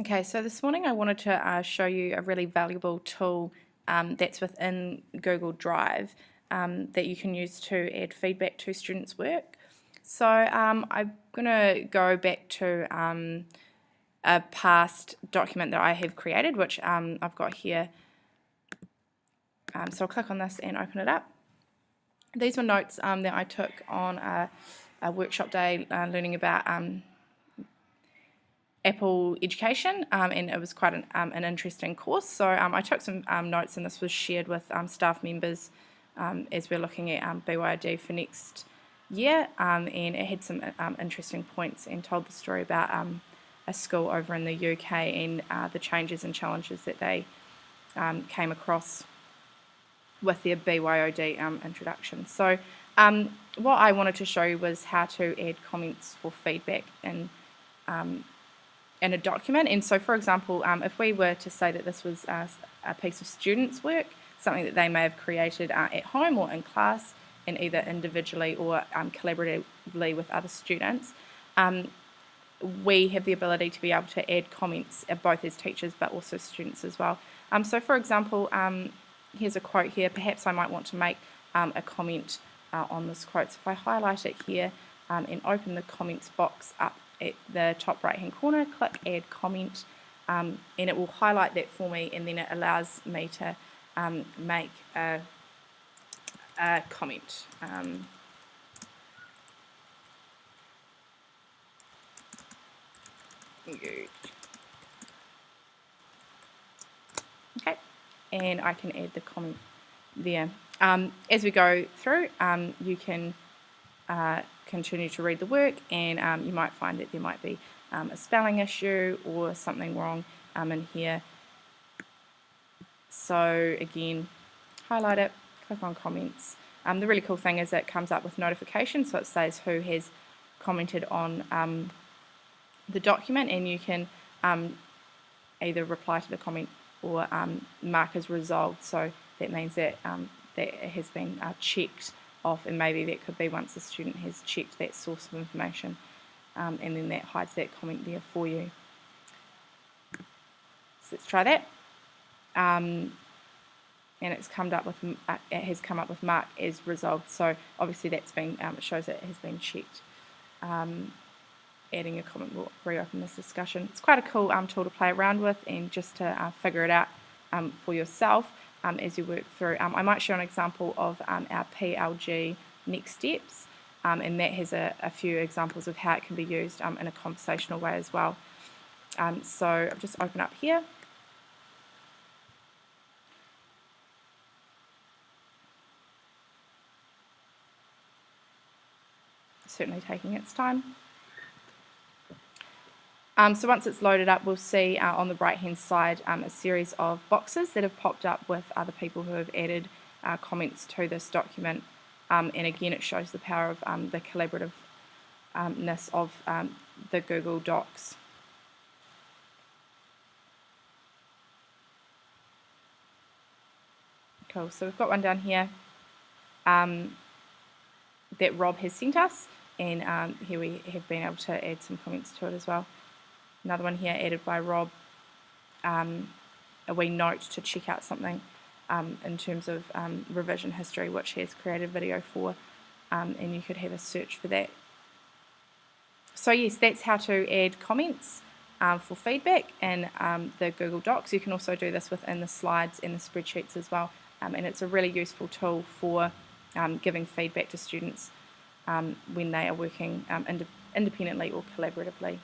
Okay, so this morning I wanted to show you a really valuable tool that's within Google Drive that you can use to add feedback to students' work. So I'm going to go back to a past document that I have created, which I've got here. So I'll click on this and open it up. These were notes that I took on a workshop day learning about Apple Education, and it was quite an interesting course. So I took some notes, and this was shared with staff members as we're looking at BYOD for next year, and it had some interesting points and told the story about a school over in the UK and the changes and challenges that they came across with their BYOD introduction. So what I wanted to show you was how to add comments for feedback in a document. And so, for example, if we were to say that this was a piece of students' work, something that they may have created at home or in class, and either individually or collaboratively with other students, we have the ability to be able to add comments both as teachers but also students as well. So, for example, here's a quote here. Perhaps I might want to make a comment on this quote. So if I highlight it here and open the comments box up at the top right hand corner, click add comment, and it will highlight that for me, and then it allows me to make a comment. Okay, and I can add the comment there. As we go through, you can continue to read the work, and you might find that there might be a spelling issue or something wrong in here. So again, highlight it, click on comments. The really cool thing is it comes up with notifications, so it says who has commented on the document, and you can either reply to the comment or mark as resolved. So that means that that it has been checked off, and maybe that could be once the student has checked that source of information, and then that hides that comment there for you. So let's try that. And it's come up with it has come up with mark as resolved. So obviously that's been it shows that it has been checked. Adding a comment will reopen this discussion. It's quite a cool tool to play around with and just to figure it out for yourself as you work through. I might show an example of our PLG next steps, and that has a few examples of how it can be used in a conversational way as well. So I'll just open up here. Certainly taking its time. So once it's loaded up, we'll see on the right hand side a series of boxes that have popped up with other people who have added comments to this document, and again it shows the power of the collaborativeness of the Google Docs. Cool, so we've got one down here that Rob has sent us, and here we have been able to add some comments to it as well. Another one here added by Rob, a wee note to check out something in terms of revision history, which he has created a video for, and you could have a search for that. So yes, that's how to add comments for feedback in the Google Docs. You can also do this within the slides and the spreadsheets as well, and it's a really useful tool for giving feedback to students when they are working independently or collaboratively.